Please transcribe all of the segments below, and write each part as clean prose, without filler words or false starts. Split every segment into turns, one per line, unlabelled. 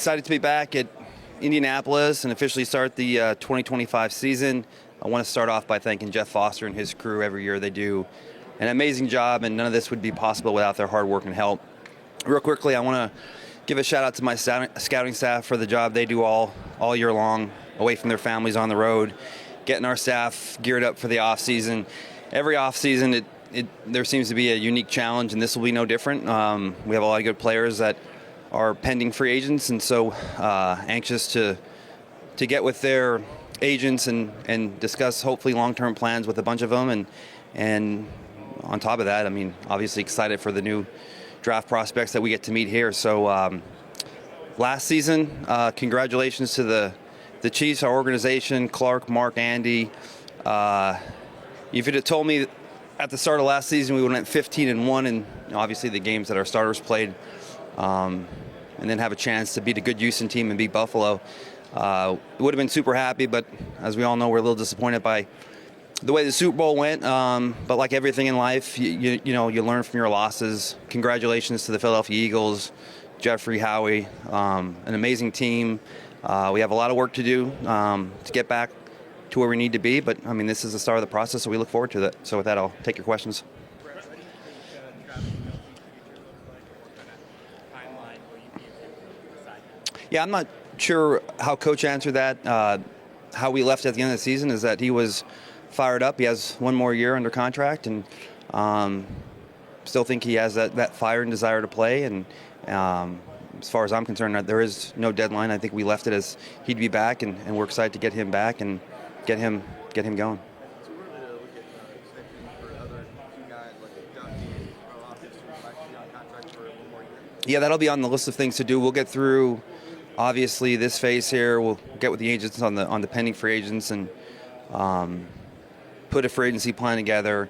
excited to be back at Indianapolis and officially start the 2025 season. I want to start off by thanking Jeff Foster and his crew. Every year they do an amazing job, and none of this would be possible without their hard work and help. Real quickly, I want to give a shout out to my scouting staff for the job they do all year long, away from their families on the road, getting our staff geared up for the off season. Every off season, there seems to be a unique challenge, and this will be no different. We have a lot of good players that are pending free agents, and so anxious to get with their agents and discuss hopefully long-term plans with a bunch of them. And on top of that, I mean, obviously excited for the new draft prospects that we get to meet here. So last season, congratulations to the Chiefs, our organization, Clark, Mark, Andy. If you'd have told me at the start of last season we went 15-1, and obviously the games that our starters played, and then have a chance to beat a good Houston team and beat Buffalo, would have been super happy. But as we all know, we're a little disappointed by the way the Super Bowl went. But like everything in life, you learn from your losses. Congratulations to the Philadelphia Eagles, Jeffrey, Howie, an amazing team. We have a lot of work to do to get back to where we need to be, but I mean, this is the start of the process, so we look forward to that. So with that, I'll take your questions. Yeah, I'm not sure how Coach answered that. How we left at the end of the season is that he was fired up. He has one more year under contract, and still think he has that fire and desire to play. And as far as I'm concerned, there is no deadline. I think we left it as he'd be back, and we're excited to get him back and get him going.
So we're going to look at extensions for other two guys like Duffy and Karloff who might be on contract for one more year?
Yeah, that'll be on the list of things to do. We'll get through, obviously, this phase here. We'll get with the agents on the pending free agents and put a free agency plan together.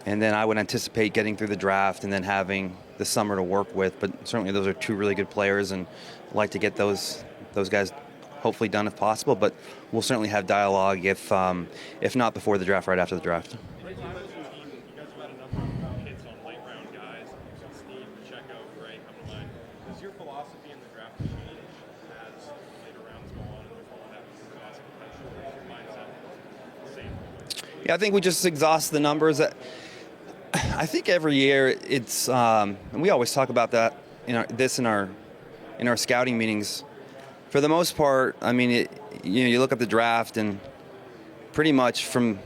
And then I would anticipate getting through the draft and then having the summer to work with. But certainly those are two really good players, and I'd like to get those guys hopefully done if possible. But we'll certainly have dialogue if not before the draft, right after the draft.
You guys have had a number of hits on late round guys, Steve, Pacheco, Gray, come to mind. Does your philosophy in the draft change as later rounds go on and there's all that cost potential? Is your mindset the same?
Yeah, I think we just exhaust the numbers. I think every year it's, and we always talk about that in our scouting meetings. For the most part, I mean, you look at the draft, and pretty much from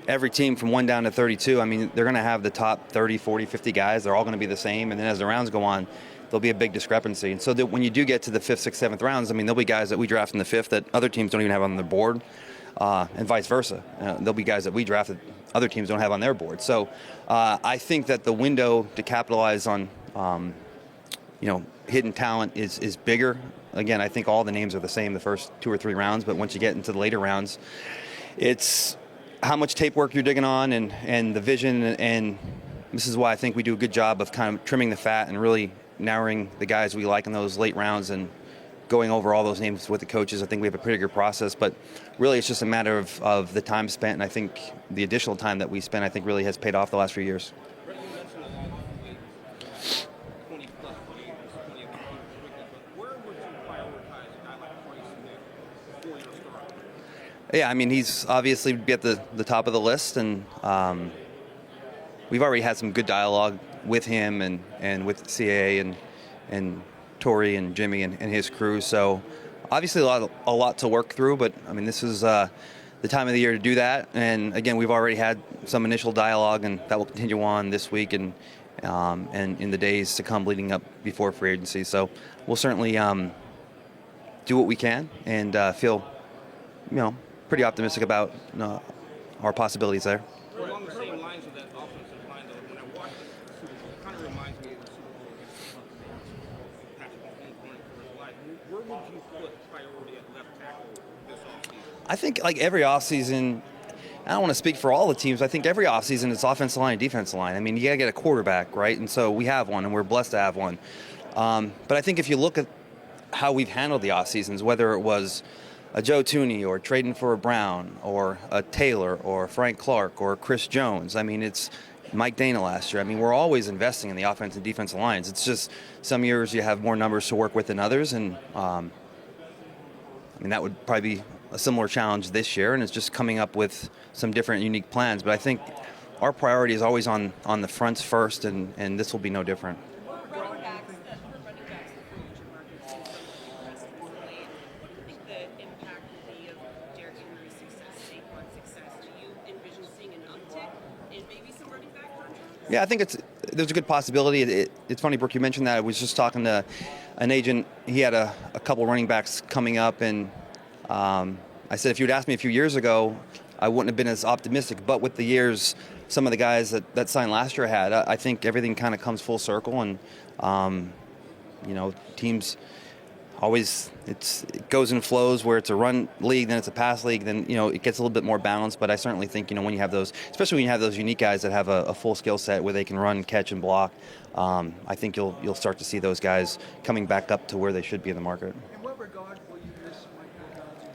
every team from 1 down to 32, I mean, they're going to have the top 30, 40, 50 guys. They're all going to be the same. And then as the rounds go on, there'll be a big discrepancy. And so that when you do get to the 5th, 6th, 7th rounds, I mean, there'll be guys that we draft in the 5th that other teams don't even have on their board, and vice versa. There'll be guys that we drafted other teams don't have on their board. So I think that the window to capitalize on, hidden talent is bigger. Again, I think all the names are the same the first 2 or 3 rounds, but once you get into the later rounds, it's how much tape work you're digging on and the vision, and this is why I think we do a good job of kind of trimming the fat and really narrowing the guys we like in those late rounds and going over all those names with the coaches. I think we have a pretty good process, but really it's just a matter of the time spent, and I think the additional time that we spent, I think, really has paid off the last few years. Yeah, I mean, he's obviously be at the top of the list, and we've already had some good dialogue with him and with CAA and Torrey and Jimmy and his crew. So obviously a lot to work through, but I mean, this is the time of the year to do that. And again, we've already had some initial dialogue, and that will continue on this week and in the days to come leading up before free agency. So we'll certainly do what we can and feel, pretty optimistic about our possibilities there.
Along the same lines of that offensive line, though, when I watch the Super Bowl, it kind of reminds me of the Super Bowl against the Buccaneers. Patrick Mahomes running for his life. Where would you put priority at left tackle this offseason?
I think like every offseason, I don't want to speak for all the teams. I think every offseason it's offensive line and defensive line. I mean, you got to get a quarterback, right? And so we have one, and we're blessed to have one. But I think if you look at how we've handled the offseasons, whether it was a Joe Thuney or trading for a Brown or a Taylor or Frank Clark or Chris Jones, I mean, Mike Dana last year. I mean, we're always investing in the offense and defensive lines. It's just some years you have more numbers to work with than others, and I mean, that would probably be a similar challenge this year, and it's just coming up with some different, unique plans. But I think our priority is always on the fronts first, and this will be no different.
Running backs, the free agent market seems so compressed recently. What do you think the impact will be of Derrick Henry's success, Saquon's success? Do you envision seeing an uptick in maybe some running back contracts?
Yeah, I think there's a good possibility. It's funny, Brooke, you mentioned that. I was just talking to an agent. He had a couple running backs coming up, and I said, if you'd asked me a few years ago, I wouldn't have been as optimistic. But with the years, some of the guys that signed last year had, I think everything kind of comes full circle, and teams always it goes and flows. Where it's a run league, then it's a pass league, then it gets a little bit more balanced. But I certainly think when you have those, especially when you have those unique guys that have a full skill set where they can run, catch, and block, I think you'll start to see those guys coming back up to where they should be in the market.
In what regard will you miss Mike Johnson?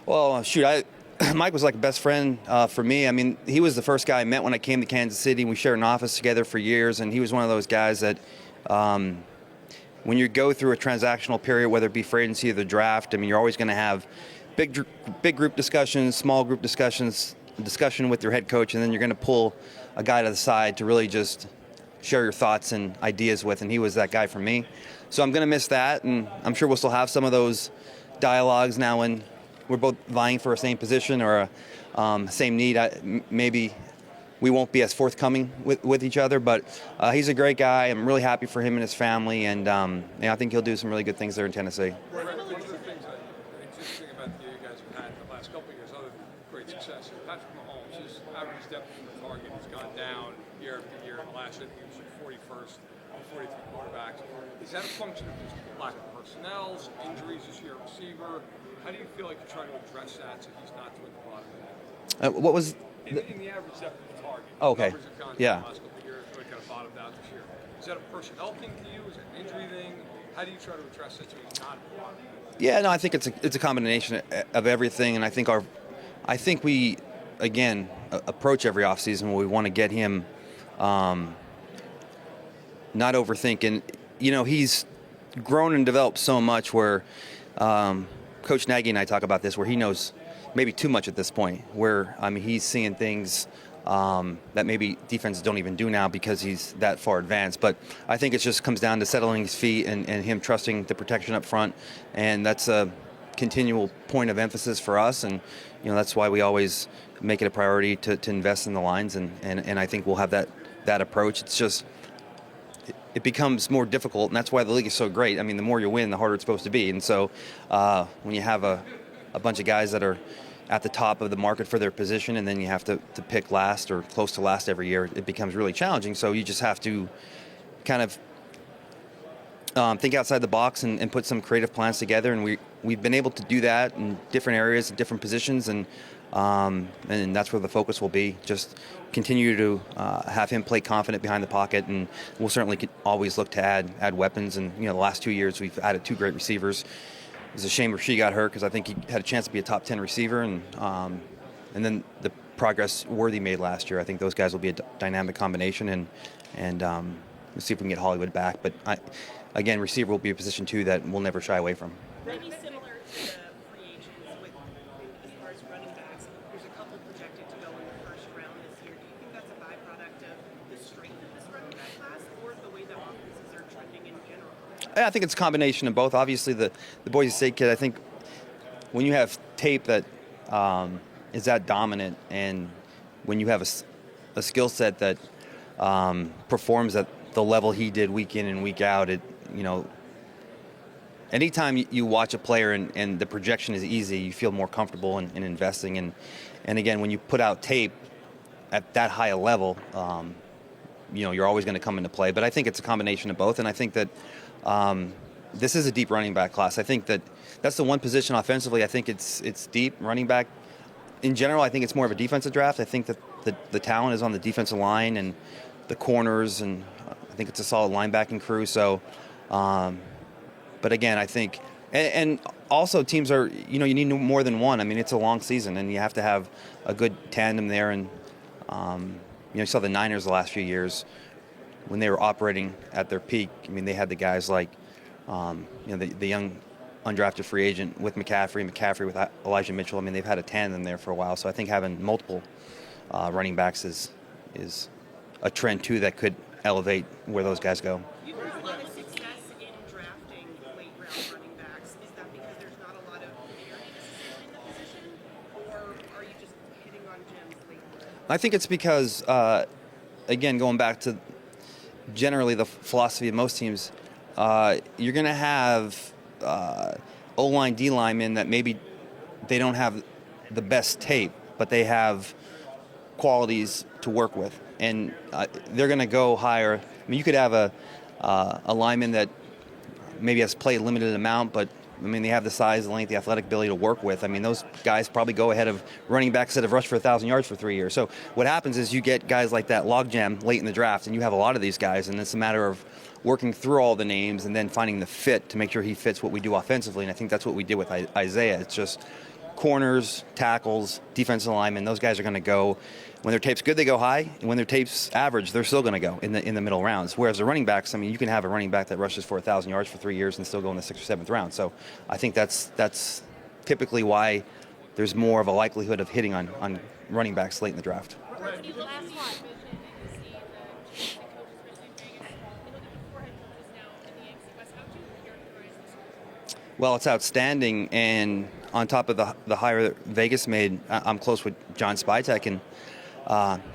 Well, shoot, Mike was like a best friend for me. I mean, he was the first guy I met when I came to Kansas City. We shared an office together for years, and he was one of those guys that when you go through a transactional period, whether it be free agency or the draft, I mean, you're always going to have big group discussions, small group discussions, discussion with your head coach, and then you're going to pull a guy to the side to really just share your thoughts and ideas with, and he was that guy for me. So I'm going to miss that, and I'm sure we'll still have some of those dialogues now when we're both vying for a same position or a same need. Maybe we won't be as forthcoming with each other, but he's a great guy. I'm really happy for him and his family, and I think he'll do some really good things there in Tennessee.
One of the things that is interesting about the year you guys have had in the last couple of years, other than great success, Patrick Mahomes, his average depth in the target has gone down year after year. Last year, he was 41st on 43 quarterbacks. Is that a function of just lack of personnel, injuries this year, receiver? How do you feel like you're trying to address that so he's not doing the bottom of that?
What was
in the average depth of the target?
Okay.
Numbers have gone
Yeah.
down the last couple of years, really kind of bottomed out this year. Is that a personnel thing to you? Is it an injury thing? How do you try to address it so he's not at the bottom?
Yeah, no, I think it's a combination of everything, and I think we again approach every offseason where we want to get him not overthinking. He's grown and developed so much where Coach Nagy and I talk about this, where he knows maybe too much at this point, where he's seeing things that maybe defenses don't even do now because he's that far advanced. But I think it just comes down to settling his feet and him trusting the protection up front, and that's a continual point of emphasis for us, and that's why we always make it a priority to invest in the lines, and I think we'll have that approach. It's just it becomes more difficult, and that's why the league is so great. I mean, the more you win, the harder it's supposed to be, and so when you have a bunch of guys that are at the top of the market for their position, and then you have to pick last or close to last every year, it becomes really challenging. So you just have to kind of think outside the box and put some creative plans together, and we've been able to do that in different areas, different positions, and that's where the focus will be. Just continue to have him play confident behind the pocket, and we'll certainly always look to add weapons. And the last 2 years we've added 2 great receivers. It was a shame Rasheed got hurt because I think he had a chance to be a top 10 receiver, and then the progress Worthy made last year. I think those guys will be a dynamic combination, and we'll see if we can get Hollywood back. But again, receiver will be a position too that we'll never shy away from.
Maybe similar to the free agents with as far as running backs. There's a couple projected to go in the first round this year. Do you think that's a byproduct of the strength of this running back class, or the way that offenses are trending in general?
I think it's a combination of both. Obviously, the Boise State kid, I think when you have tape that is that dominant, and when you have a skill set that performs at the level he did week in and week out, anytime you watch a player and the projection is easy, you feel more comfortable in investing. And again, when you put out tape at that high a level, you're always going to come into play. But I think it's a combination of both, and I think that this is a deep running back class. I think that's the one position offensively. I think it's deep running back. In general, I think it's more of a defensive draft. I think that the talent is on the defensive line and the corners, and I think it's a solid linebacking crew. So, but again, I think, and also teams are, you need more than one. I mean, it's a long season, and you have to have a good tandem there. And you saw the Niners the last few years when they were operating at their peak. I mean, they had the guys like, the young undrafted free agent with McCaffrey with Elijah Mitchell. I mean, they've had a tandem there for a while. So I think having multiple running backs is a trend too that could elevate where those guys go.
You've had a lot of success in drafting late round running backs. Is that because there's not a lot of parity necessarily in the position, or are you just hitting on gems late?
I think it's because, again, going back to generally the philosophy of most teams, you're going to have O-line, D-linemen that maybe they don't have the best tape, but they have qualities to work with. And they're going to go higher. I mean, you could have a lineman that maybe has played a limited amount, but I mean, they have the size, the length, the athletic ability to work with. I mean, those guys probably go ahead of running backs that have rushed for 1,000 yards for 3 years. So what happens is you get guys like that logjam late in the draft, and you have a lot of these guys, and it's a matter of working through all the names and then finding the fit to make sure he fits what we do offensively. And I think that's what we did with Isaiah. It's just corners, tackles, defensive linemen. Those guys are going to go. When their tape's good, they go high. And when their tape's average, they're still going to go in the middle rounds. Whereas the running backs, I mean, you can have a running back that rushes for 1,000 yards for 3 years and still go in the 6th or 7th round. So I think that's typically why there's more of a likelihood of hitting on running backs late in the draft.
When you look at the division and you see the GMs and coaches, especially in Vegas, you look at the 4 head coaches now in the AFC West. How would you characterize this?
Well, it's outstanding, and on top of the hire that Vegas made, I'm close with John Spytek, and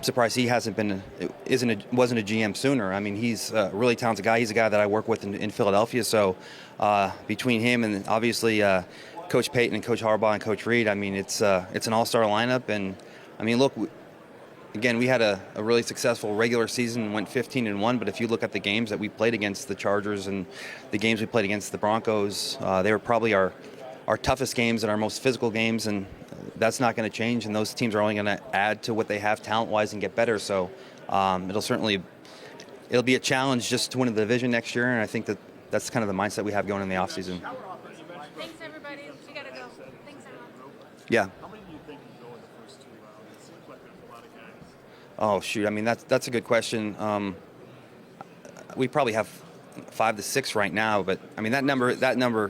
surprised he wasn't a GM sooner. I mean, he's a really talented guy. He's a guy that I work with in Philadelphia. So between him and obviously Coach Payton and Coach Harbaugh and Coach Reed, I mean, it's an all-star lineup. And I mean, look, again, we had a really successful regular season, went 15-1. But if you look at the games that we played against the Chargers and the games we played against the Broncos, they were probably our toughest games and our most physical games, and that's not going to change, and those teams are only going to add to what they have talent-wise and get better. So it'll be a challenge just to win the division next year, and I think that's kind of the mindset we have going in the offseason.
Thanks, everybody. We got to go. Thanks, everyone.
Yeah.
How many do you think can go in the first 2 rounds? It seems like there's a lot of guys.
Oh, shoot. I mean, that's a good question. We probably have 5 to 6 right now, but I mean that number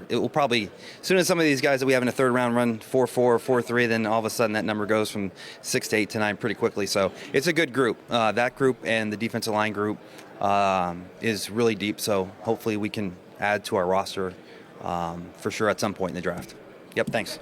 it will probably, as soon as some of these guys that we have in a 3rd round run 4-4, 4-3, then all of a sudden that number goes from 6 to 8 to 9 pretty quickly. So it's a good group. That group and the defensive line group is really deep. So hopefully we can add to our roster for sure at some point in the draft. Yep. Thanks.